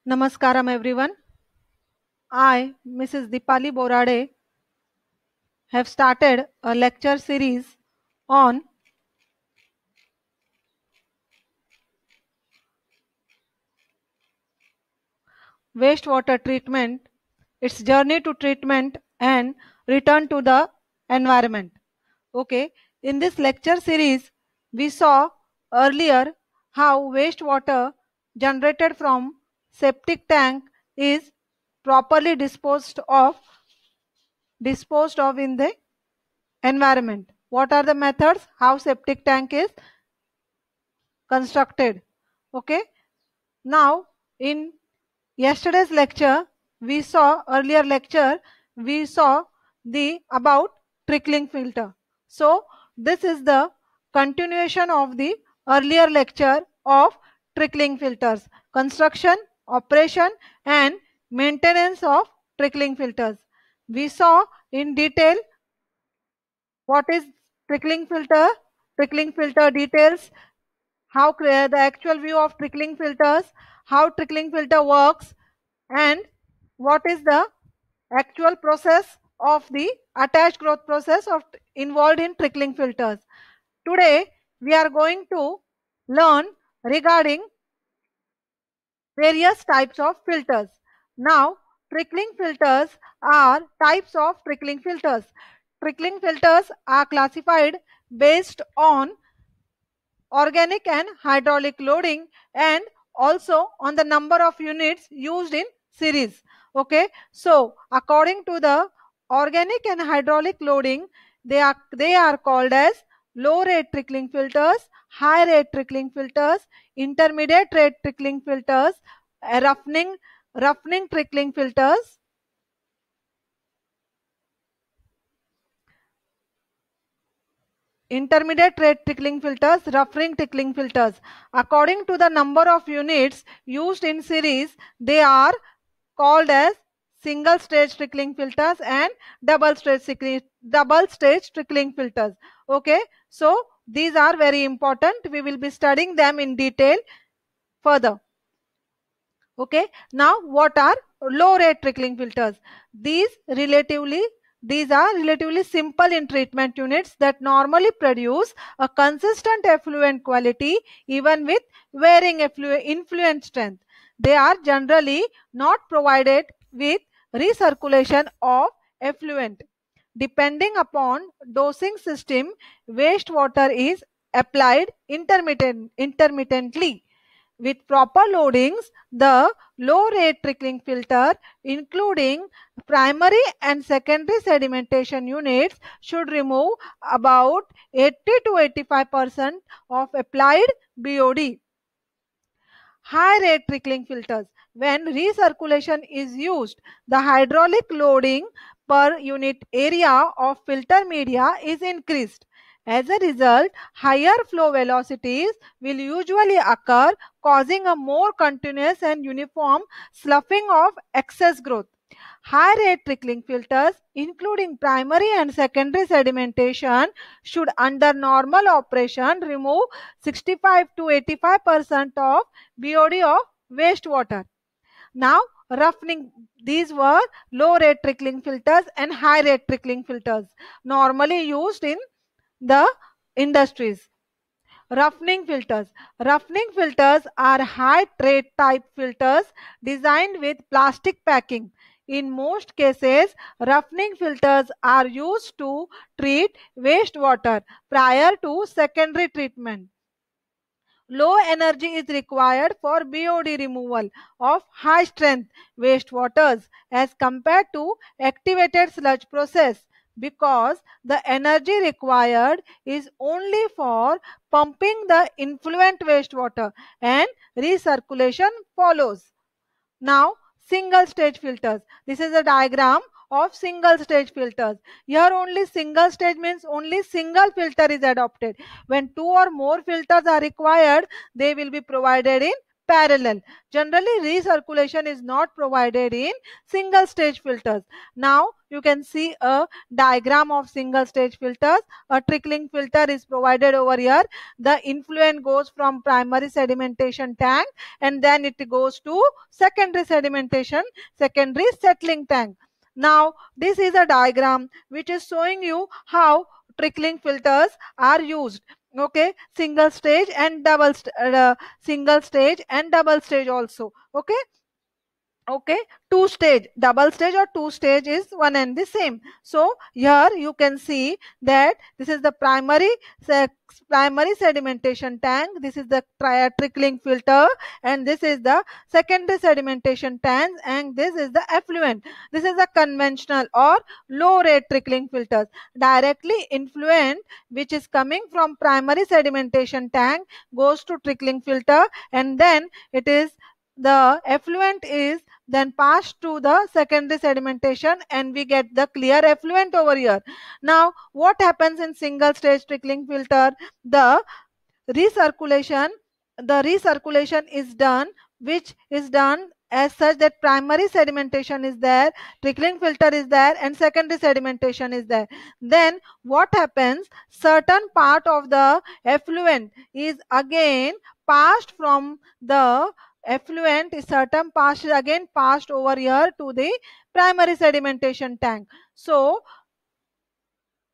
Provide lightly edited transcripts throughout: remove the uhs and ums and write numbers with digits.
Namaskaram everyone. I, Mrs. Dipali Borade, have started a lecture series on wastewater treatment, its journey to treatment and return to the environment. Okay, in this lecture series, we saw earlier how wastewater generated from septic tank is properly disposed of in the environment. What are the methods? How septic tank is constructed. Okay, now in yesterday's lecture we saw the about trickling filter. So this is the continuation of the earlier lecture of trickling filters, construction, operation and maintenance of trickling filters. We saw in detail what is trickling filter details, how the actual view of trickling filters, how trickling filter works, and what is the actual process of the attached growth process of involved in trickling filters. Today we are going to learn regarding various types of filters. Now trickling filters are types of trickling filters. Trickling filters are classified based on organic and hydraulic loading and also on the number of units used in series. Okay, so according to the organic and hydraulic loading, they are called as low rate trickling filters, high rate trickling filters, intermediate rate trickling filters, roughening trickling filters, intermediate rate trickling filters, roughening trickling filters. According to the number of units used in series, they are called as single stage trickling filters and double stage trickling filters. Okay, so these are very important. We will be studying them in detail further. Okay, now what are low rate trickling filters? These are relatively simple in treatment units that normally produce a consistent effluent quality even with varying influent strength. They are generally not provided with recirculation of effluent. Depending upon dosing system, wastewater is applied intermittently. With proper loadings, the low rate trickling filter, including primary and secondary sedimentation units, should remove about 80 to 85% of applied BOD. High rate trickling filters. When recirculation is used, the hydraulic loading per unit area of filter media is increased. As a result, higher flow velocities will usually occur, causing a more continuous and uniform sloughing of excess growth. High rate trickling filters, including primary and secondary sedimentation, should under normal operation remove 65 to 85% of BOD of wastewater. Now roughening, these were low rate trickling filters and high rate trickling filters normally used in the industries. Roughening filters. Roughening filters are high rate type filters designed with plastic packing. In most cases, roughening filters are used to treat wastewater prior to secondary treatment. Low energy is required for BOD removal of high strength wastewaters as compared to activated sludge process, because the energy required is only for pumping the influent wastewater and recirculation follows. Now single stage filters. This is a diagram of single stage filters. Here only single stage means only single filter is adopted. When two or more filters are required, they will be provided in parallel. Generally, recirculation is not provided in single stage filters. Now you can see a diagram of single stage filters. A trickling filter is provided over here. The influent goes from primary sedimentation tank and then it goes to secondary sedimentation, secondary settling tank. Now this is a diagram which is showing you how trickling filters are used. Okay, single stage and single stage and double stage also. Okay, two stage, double stage or two stage is one and the same. So here you can see that this is the primary sedimentation tank, this is the trickling filter, and this is the secondary sedimentation tank, and this is the effluent. This is a conventional or low rate trickling filters. Directly influent which is coming from primary sedimentation tank goes to trickling filter, and then it is the effluent is then passed to the secondary sedimentation and we get the clear effluent over here. Now what happens in single stage trickling filter? The recirculation is done, which is done as such that primary sedimentation is there, trickling filter is there, and secondary sedimentation is there. Then what happens? Certain part of the effluent is again passed from the effluent is certain passed again passed over here to the primary sedimentation tank. So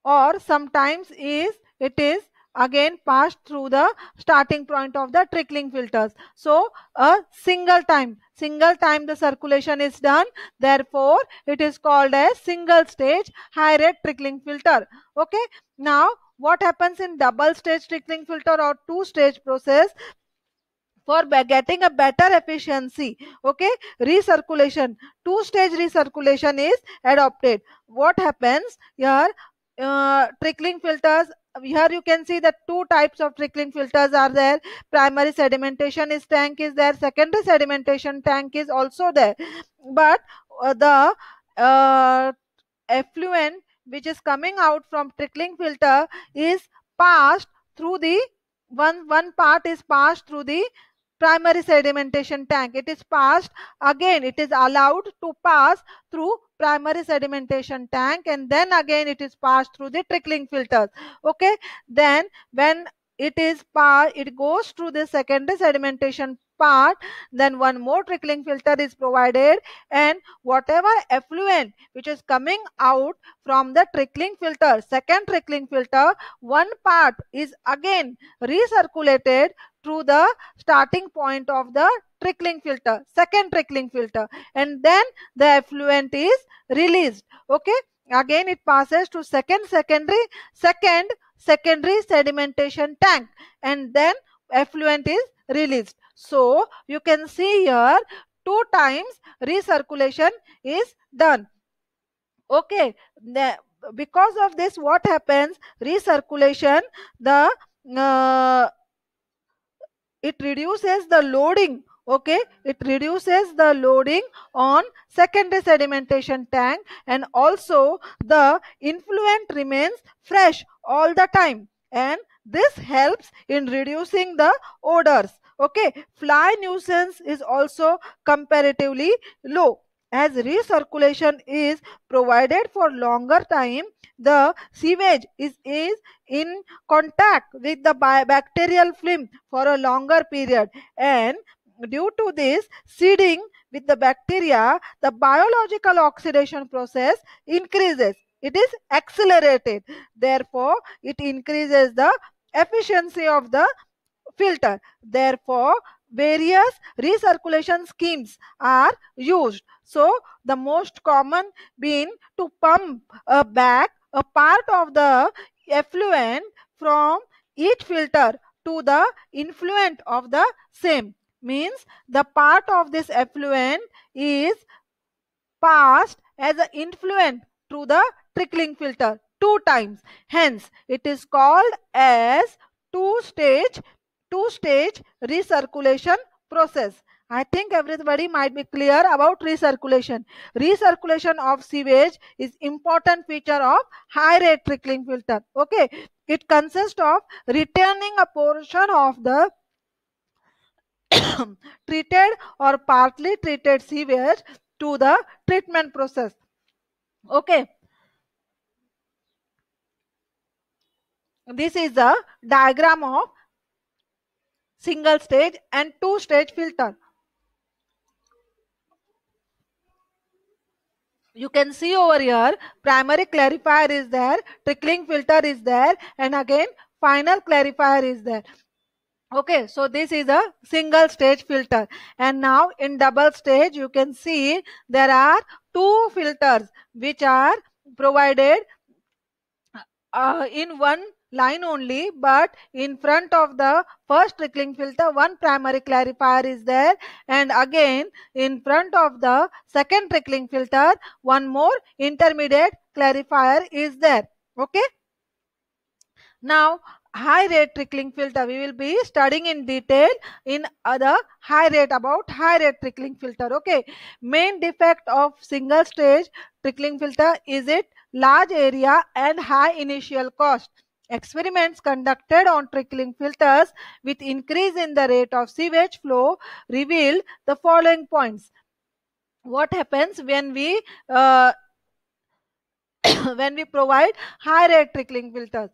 or sometimes it is again passed through the starting point of the trickling filters. So a single time the circulation is done, therefore it is called as single stage high rate trickling filter. Okay, now what happens in double stage trickling filter or two stage process? For getting a better efficiency, okay, recirculation, two stage recirculation is adopted. What happens here? Trickling filters, here you can see that two types of trickling filters are there. Primary sedimentation is tank is there, secondary sedimentation tank is also there, but the effluent which is coming out from trickling filter is passed through the one part is passed through the primary sedimentation tank. It is passed again, it is allowed to pass through primary sedimentation tank, and then again it is passed through the trickling filters. Okay, then when it goes through the secondary sedimentation part, then one more trickling filter is provided, and whatever effluent which is coming out from the trickling filter, second trickling filter, one part is again recirculated through the starting point of the trickling filter, second trickling filter, and then the effluent is released. Okay, again it passes to secondary sedimentation tank, and then effluent is released. So you can see here two times recirculation is done. Okay, because of this what happens? Recirculation, the it reduces the loading. Okay, it reduces the loading on secondary sedimentation tank, and also the influent remains fresh all the time, and this helps in reducing the odors. Okay, fly nuisance is also comparatively low. As recirculation is provided for longer time, the sewage is in contact with the bacterial film for a longer period, and due to this seeding with the bacteria, the biological oxidation process increases. It is accelerated. Therefore, it increases the efficiency of the filter. Therefore, various recirculation schemes are used. So, the most common being to pump back a part of the effluent from each filter to the influent of the same. Means the part of this effluent is passed as an influent through the trickling filter two times. Hence, it is called as two-stage recirculation process. I think everybody might be clear about recirculation. Recirculation of sewage is important feature of high rate trickling filter. Okay, it consists of returning a portion of the treated or partly treated sewage to the treatment process. Okay, this is the diagram of single stage and two stage filter. You can see over here, primary clarifier is there, trickling filter is there, and again final clarifier is there. Okay, so this is a single stage filter, and now in double stage you can see there are two filters which are provided in one line only, but in front of the first trickling filter one primary clarifier is there, and again in front of the second trickling filter one more intermediate clarifier is there. Okay, now high rate trickling filter we will be studying in detail in other high rate about high rate trickling filter. Okay, main defect of single stage trickling filter is it large area and high initial cost. Experiments conducted on trickling filters with increase in the rate of sewage flow reveal the following points. What happens when we when we provide high rate trickling filters?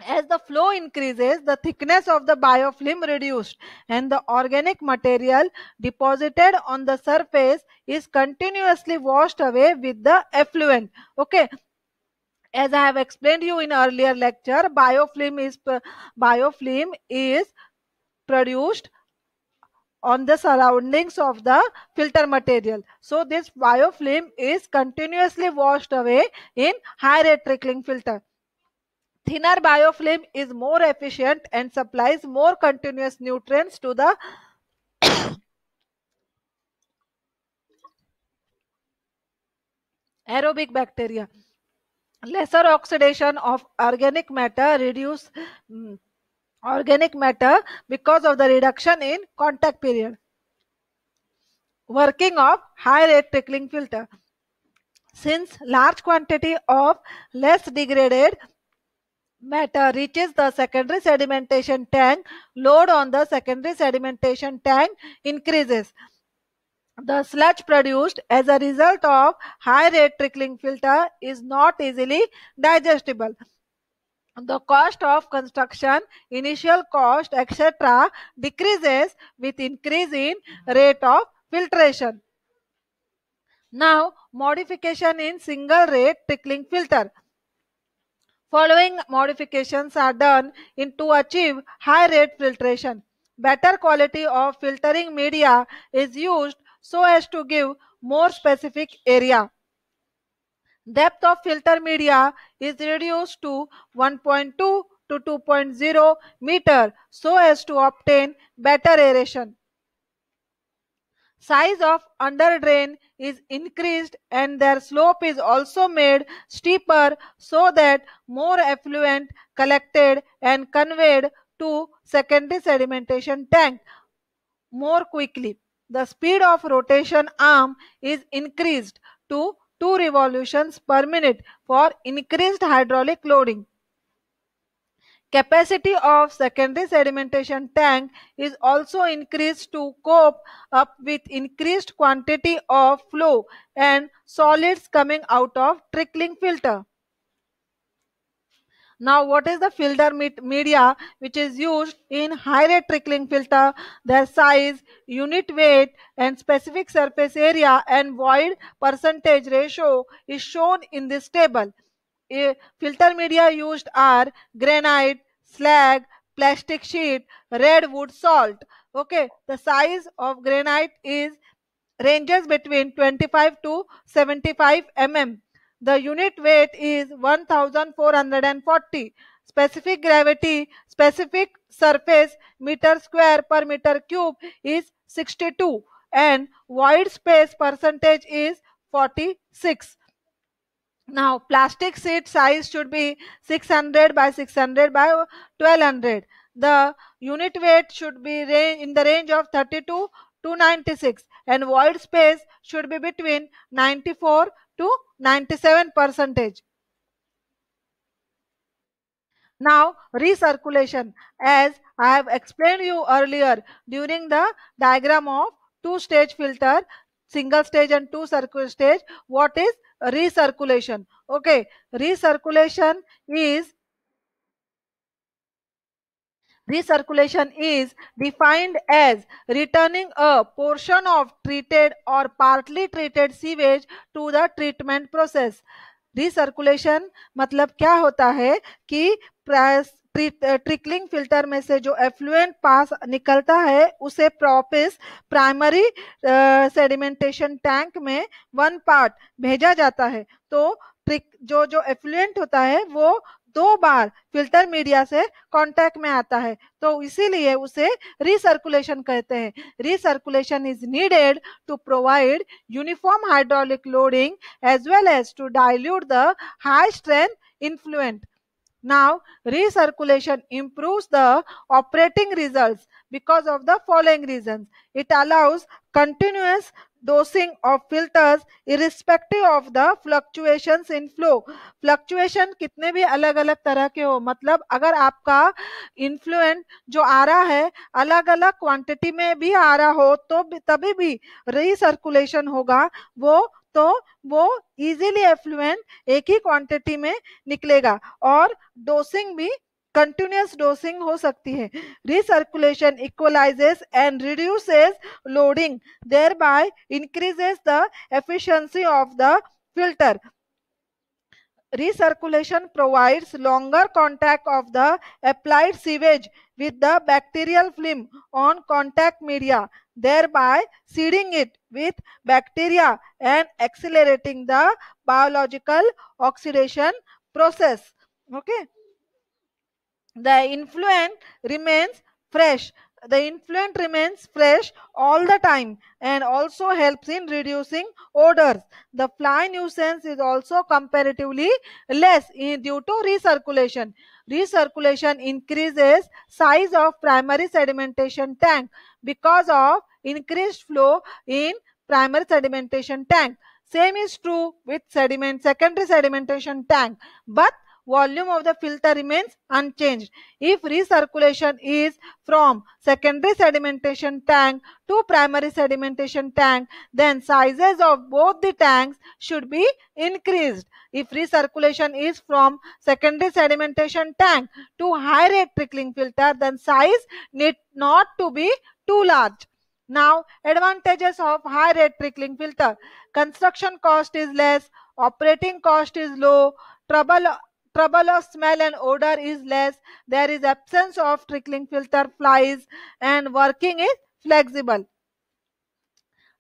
As the flow increases, the thickness of the biofilm reduced and the organic material deposited on the surface is continuously washed away with the effluent. Okay, as I have explained you in earlier lecture, biofilm is produced on the surroundings of the filter material. So this biofilm is continuously washed away in high rate trickling filter. Thinner biofilm is more efficient and supplies more continuous nutrients to the aerobic bacteria. Lesser oxidation of organic matter reduce organic matter because of the reduction in contact period. Working of high rate trickling filter. Since large quantity of less degraded matter reaches the secondary sedimentation tank, load on the secondary sedimentation tank increases. The sludge produced as a result of high rate trickling filter is not easily digestible. The cost of construction, initial cost, etc. decreases with increase in rate of filtration. Now, modification in single rate trickling filter. Following modifications are done to achieve high rate filtration. Better quality of filtering media is used so as to give more specific area. Depth of filter media is reduced to 1.2 to 2.0 meter so as to obtain better aeration. Size of under drain is increased and their slope is also made steeper so that more effluent collected and conveyed to secondary sedimentation tank more quickly. The speed of rotation arm is increased to 2 revolutions per minute for increased hydraulic loading. Capacity of secondary sedimentation tank is also increased to cope up with increased quantity of flow and solids coming out of trickling filter. Now, what is the filter media which is used in high rate trickling filter? Their size, unit weight, and specific surface area and void percentage ratio is shown in this table. Filter media used are granite, slag, plastic sheet, redwood salt. Okay, the size of granite is ranges between 25 to 75 mm. The unit weight is 1440. Specific gravity, specific surface meter square per meter cube is 62 and void space percentage is 46. Now, plastic sheet size should be 600 by 600 by 1200. The unit weight should be in the range of 32 to 96 and void space should be between 94 to 97 percentage. Now, recirculation, as I have explained you earlier during the diagram of two-stage filter, single stage and two circular stage, what is recirculation? Okay, recirculation is recirculation is defined as returning a portion of treated or partly treated sewage to the treatment process. Recirculation मतलब क्या होता है कि trickling filter में से जो effluent पास निकलता है उसे प्रोपिस प्राइमरी सेडिमेंटेशन टैंक में वन पार्ट भेजा जाता है। तो ट्रिक जो जो एफ्लुएंट होता है वो दो बार फिल्टर मीडिया से कांटेक्ट में आता है, तो इसीलिए उसे रिसर्कुलेशन कहते हैं। Recirculation is needed to provide uniform hydraulic loading as well as to dilute the high strength influent. Now, recirculation improves the operating results because of the following reasons. It allows continuous dosing of filters irrespective of the fluctuations in flow. Fluctuation कितने भी अलग अलग तरह के हो, मतलब अगर आपका इन्फ्लुएंट जो आ रहा है अलग अलग क्वांटिटी में भी आ रहा हो तो तभी भी रिसर्कुलेशन होगा, वो इजीली एफ्लुएंट एक ही क्वांटिटी में निकलेगा और डोसिंग भी कंटिन्यूअस डोसिंग हो सकती है। Recirculation equalises and reduces loading, thereby increases the efficiency of the filter. Recirculation provides longer contact of the applied sewage with the bacterial film on contact media, thereby seeding it with bacteria and accelerating the biological oxidation process. Okay. The influent remains fresh. The influent remains fresh all the time and also helps in reducing odors. The fly nuisance is also comparatively less due to recirculation. Recirculation increases size of primary sedimentation tank because of increased flow in primary sedimentation tank. Same is true with secondary sedimentation tank, but volume of the filter remains unchanged. If recirculation is from secondary sedimentation tank to primary sedimentation tank, then sizes of both the tanks should be increased. If recirculation is from secondary sedimentation tank to high rate trickling filter, then size need not to be too large. Now, advantages of high rate trickling filter. Construction cost is less, operating cost is low, trouble of smell and odor is less, there is absence of trickling filter flies, and working is flexible.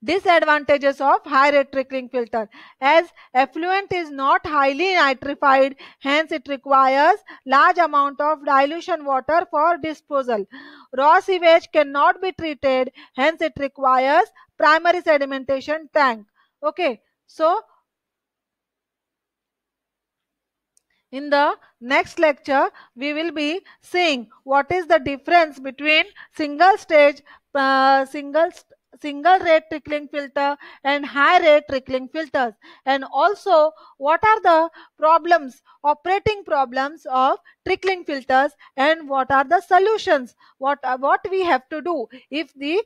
Disadvantages of high rate trickling filter. As effluent is not highly nitrified, hence it requires large amount of dilution water for disposal. Raw sewage cannot be treated, hence it requires primary sedimentation tank. Okay, so in the next lecture, we will be seeing what is the difference between single stage, single rate trickling filter and high rate trickling filters, and also what are the problems, operating problems of trickling filters, and what are the solutions, what we have to do if the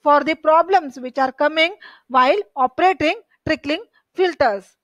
for the problems which are coming while operating trickling filters.